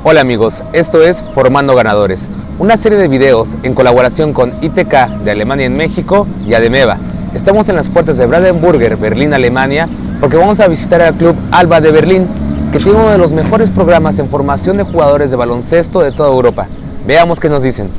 Hola amigos, esto es Formando Ganadores, una serie de videos en colaboración con ITK de Alemania en México y Ademeva. Estamos en las puertas de Brandenburger, Berlín, Alemania, porque vamos a visitar al Club Alba de Berlín, que tiene uno de los mejores programas en formación de jugadores de baloncesto de toda Europa. Veamos qué nos dicen.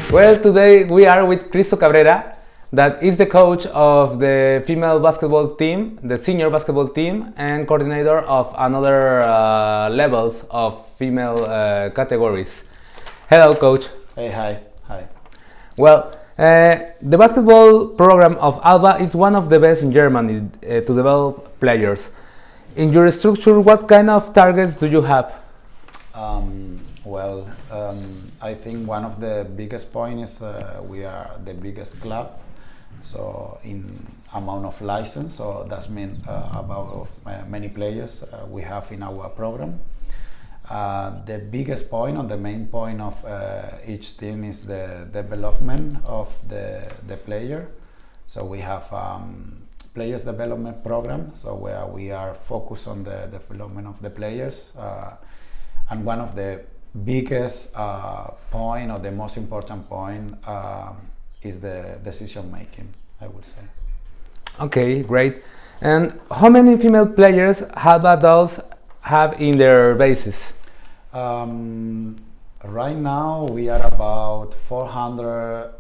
Well, today we are with Cristo Cabrera, that is the coach of the female basketball team, the senior basketball team, and coordinator of another levels of female categories. Hello, coach. Hey, hi. Well, the basketball program of Alba is one of the best in Germany to develop players. In your structure, what kind of targets do you have? I think one of the biggest points is we are the biggest club, so in amount of license, so that means about many players we have in our program. The biggest point, or the main point of each team is the development of the player. So we have players development program, so where we are focused on the development of the players, and one of the biggest point, or the most important point, is the decision making, I would say. Okay, great. And how many female players have adults have in their bases? Right now we are about 400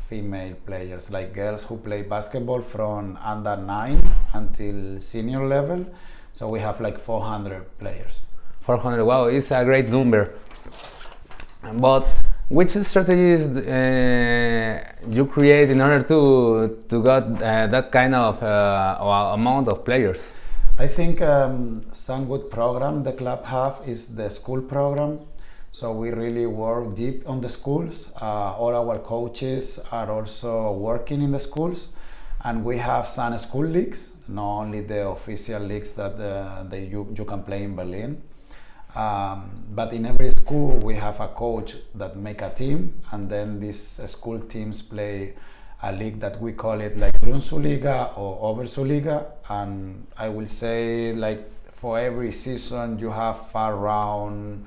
female players, like girls who play basketball from under 9 until senior level. So we have like 400 players. 400, wow, it's a great number. But which strategies you create in order to get that kind of amount of players? I think some good program the club have is the school program. So we really work deep on the schools. All our coaches are also working in the schools, and we have some school leagues, not only the official leagues that you can play in Berlin. But in every school we have a coach that make a team, and then these school teams play a league that we call it like Grundschulliga or Oberschulliga, and I will say like for every season you have around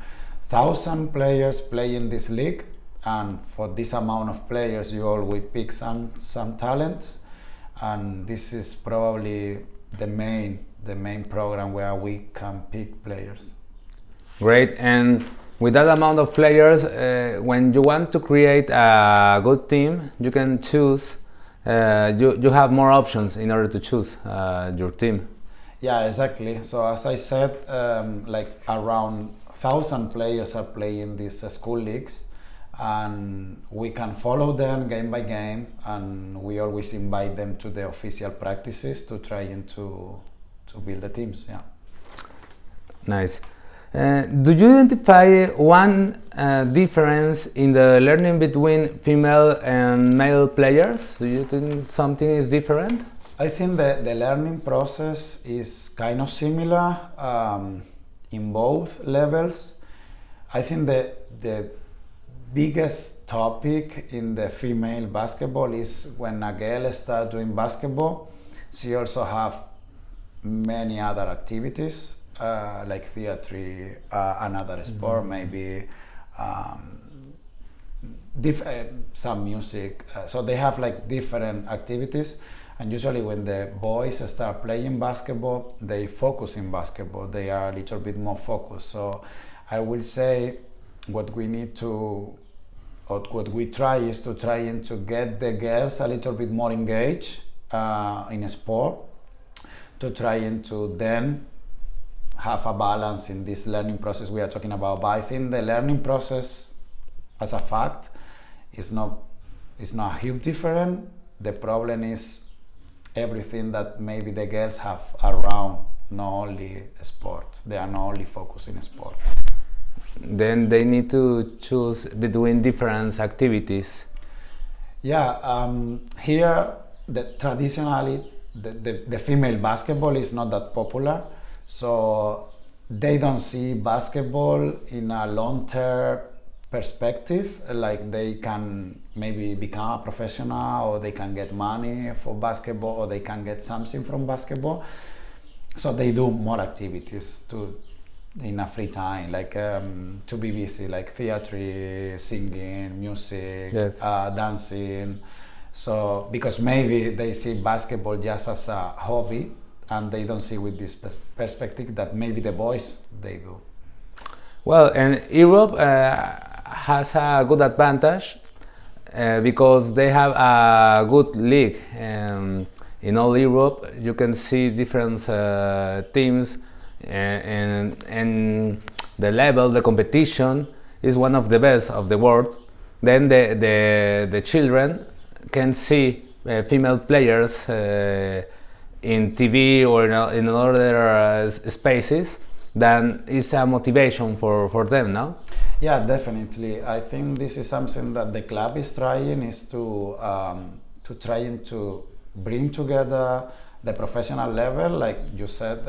1,000 players playing this league, and for this amount of players you always pick some talents, and this is probably the main program where we can pick players. Great. And with that amount of players, when you want to create a good team, you can choose, you have more options in order to choose your team. Yeah, exactly. So as I said, like around 1,000 players are playing these school leagues, and we can follow them game by game, and we always invite them to the official practices to try to build the teams. Yeah. Nice. Do you identify one difference in the learning between female and male players? Do you think something is different? I think the learning process is kind of similar in both levels. I think the biggest topic in the female basketball is when a girl starts doing basketball, she also have many other activities. Like theater, another sport, maybe some music. So they have like different activities, and usually when the boys start playing basketball, they focus in basketball. They are a little bit more focused. So I will say what we try is to get the girls a little bit more engaged in a sport, to trying to then have a balance in this learning process we are talking about. But I think the learning process as a fact is not a huge difference. The problem is everything that maybe the girls have around, not only sport. They are not only focused in sport. Then they need to choose between different activities. Yeah, here traditionally the female basketball is not that popular, so they don't see basketball in a long-term perspective, like they can maybe become a professional, or they can get money for basketball, or they can get something from basketball. So they do more activities in a free time, like to be busy, like theater, singing, music, yes. Dancing. So because maybe they see basketball just as a hobby, and they don't see with this perspective that maybe the boys they do. Well, and Europe has a good advantage because they have a good league. In all Europe, you can see different teams, and the level, the competition is one of the best of the world. Then the children can see female players in TV or in other spaces. Then it's a motivation for them, no? Yeah, definitely. I think this is something that the club is trying, is to trying to bring together the professional level, like you said,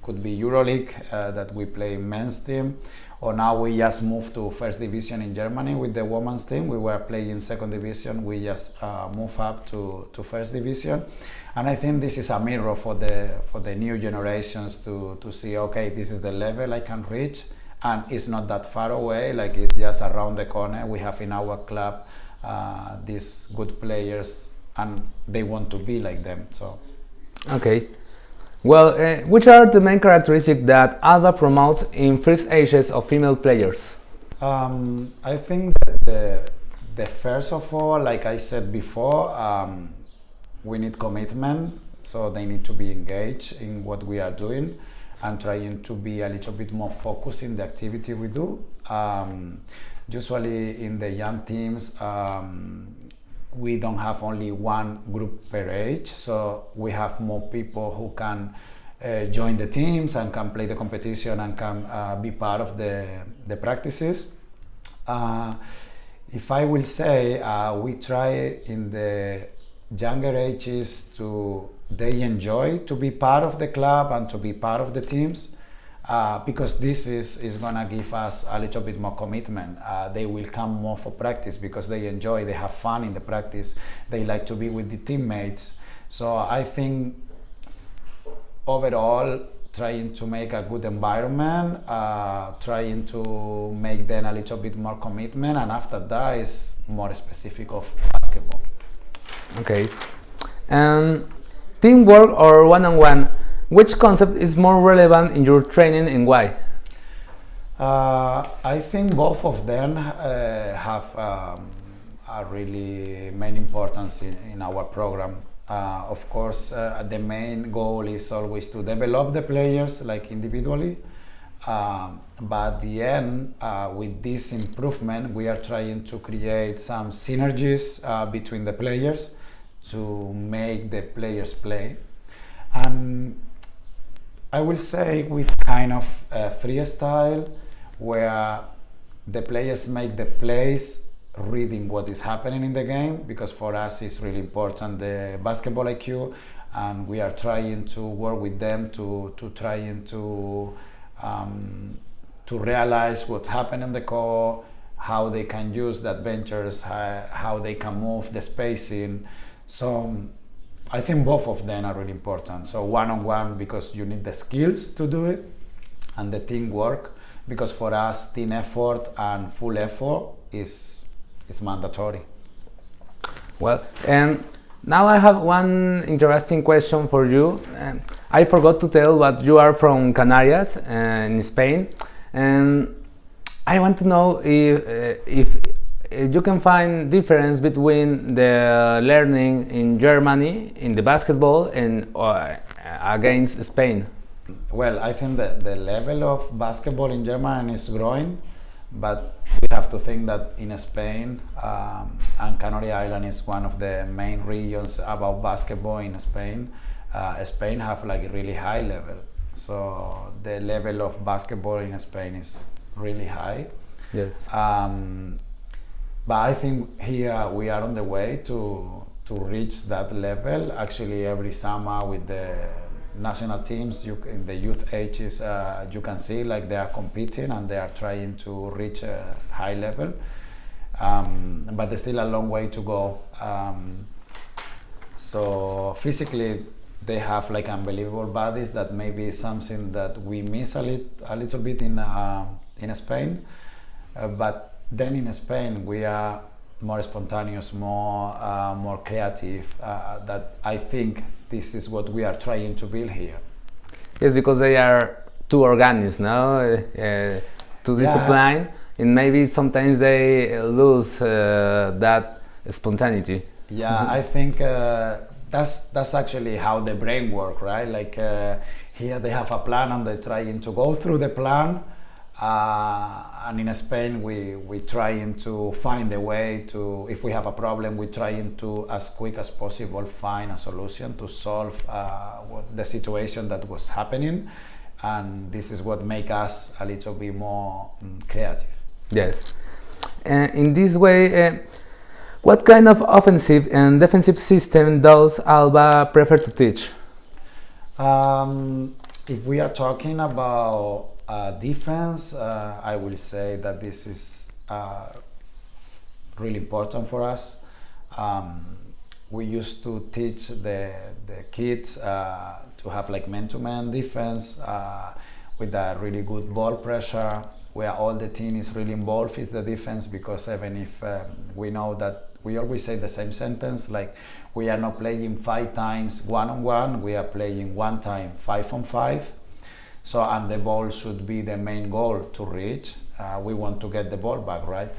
could be EuroLeague that we play men's team, or now we just moved to first division in Germany with the women's team. We were playing second division, we just moved up to first division, and I think this is a mirror for the new generations to see, okay, this is the level I can reach, and it's not that far away, like it's just around the corner. We have in our club these good players, and they want to be like them. So okay, well, which are the main characteristics that Alba promotes in first ages of female players? I think that the first of all, like I said before, we need commitment, so they need to be engaged in what we are doing and trying to be a little bit more focused in the activity we do. Usually in the young teams, we don't have only one group per age, so we have more people who can join the teams and can play the competition and can be part of the practices. If I will say, we try in the younger ages they enjoy to be part of the club and to be part of the teams, because this is gonna give us a little bit more commitment. They will come more for practice because they enjoy, they have fun in the practice, they like to be with the teammates. So I think overall, trying to make a good environment, trying to make them a little bit more commitment, and after that is more specific of basketball. Okay. Teamwork or one-on-one, which concept is more relevant in your training and why? I think both of them have a really main importance in our program. Of course, the main goal is always to develop the players like individually, but at the end, with this improvement, we are trying to create some synergies between the players to make the players play. And I will say with kind of freestyle, where the players make the plays reading what is happening in the game, because for us it's really important, the basketball IQ, and we are trying to work with them to trying to realize what's happening on the court, how they can use the adventures, how they can move the spacing. So I think both of them are really important. So one-on-one, because you need the skills to do it, and the teamwork, because for us team effort and full effort is mandatory. Well, and now I have one interesting question for you. I forgot to tell that you are from Canarias in Spain, and I want to know if you can find difference between the learning in Germany in the basketball and against Spain? Well, I think that the level of basketball in Germany is growing, but we have to think that in Spain, and Canary Island is one of the main regions about basketball in Spain. Spain have like a really high level, so the level of basketball in Spain is really high. Yes. But I think here we are on the way to reach that level. Actually, every summer with the national teams, in the youth ages, you can see like they are competing and they are trying to reach a high level. But there's still a long way to go. So physically, they have like unbelievable bodies. That may be something that we miss a little bit in Spain. But then in Spain, we are more spontaneous, more creative. That I think this is what we are trying to build here. Yes, because they are too organized, no? Too disciplined, and maybe sometimes they lose that spontaneity. Yeah, I think that's actually how the brain works, right? Like here they have a plan and they're trying to go through the plan. And in Spain, we trying to find a way to, if we have a problem, we trying to, as quick as possible, find a solution to solve the situation that was happening. And this is what makes us a little bit more creative. Yes. In this way, what kind of offensive and defensive system does Alba prefer to teach? If we are talking about defense, I will say that this is really important for us. We used to teach the kids to have like man-to-man defense with a really good ball pressure, where all the team is really involved with the defense, because even if we know that we always say the same sentence, like we are not playing 5 times one-on-one, we are playing 1 time 5-on-5. So, and the ball should be the main goal to reach. We want to get the ball back, right?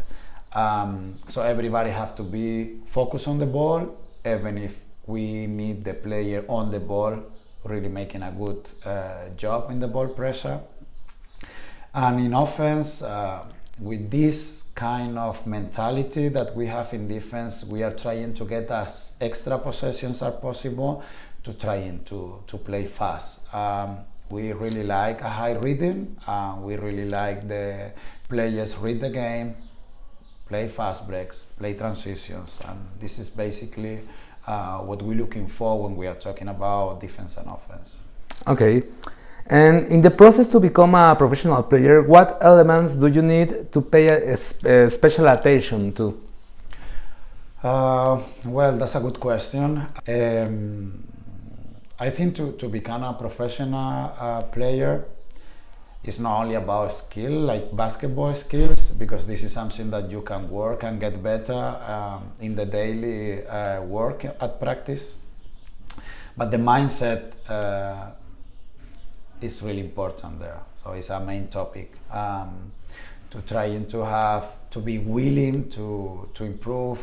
So everybody have to be focused on the ball, even if we need the player on the ball, really making a good job in the ball pressure. And in offense, with this kind of mentality that we have in defense, we are trying to get as extra possessions as possible to trying to play fast. We really like a high rhythm. We really like the players read the game, play fast breaks, play transitions, and this is basically what we're looking for when we are talking about defense and offense. Okay. And in the process to become a professional player, what elements do you need to pay a special attention to? Well, that's a good question. I think to become a professional player is not only about skill, like basketball skills, because this is something that you can work and get better in the daily work at practice. But the mindset is really important there. So it's a main topic. To trying to be willing to improve,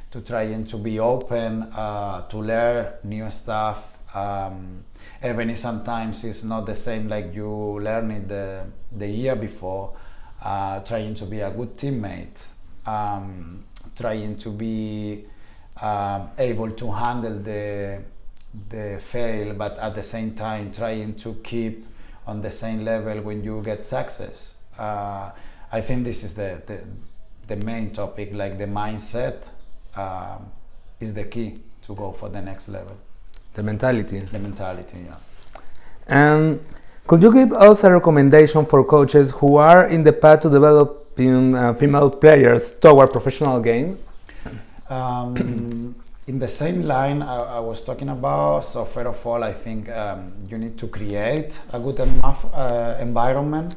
to trying to be open to learn new stuff, even if sometimes it's not the same like you learned it the year before. Trying to be a good teammate, trying to be able to handle the fail, but at the same time trying to keep on the same level when you get success. I think this is the main topic, like the mindset is the key to go for the next level. The mentality. The mentality, yeah. And could you give us a recommendation for coaches who are in the path to developing female players toward professional game? In the same line I was talking about, so first of all, I think you need to create a good enough environment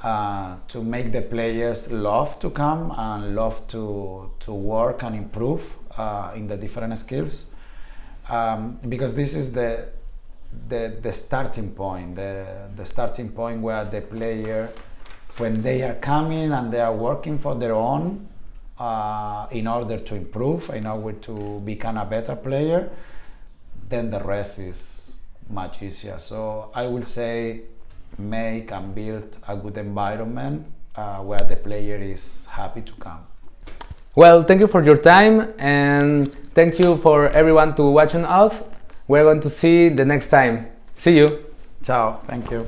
to make the players love to come and love to work and improve in the different skills, because this is the starting point, the starting point where the player, when they are coming and they are working for their own, in order to improve, in order to become a better player, then the rest is much easier. So I will say make and build a good environment where the player is happy to come. Well, thank you for your time, and thank you for everyone to watching us. We're going to see the next time. See you. Ciao, thank you.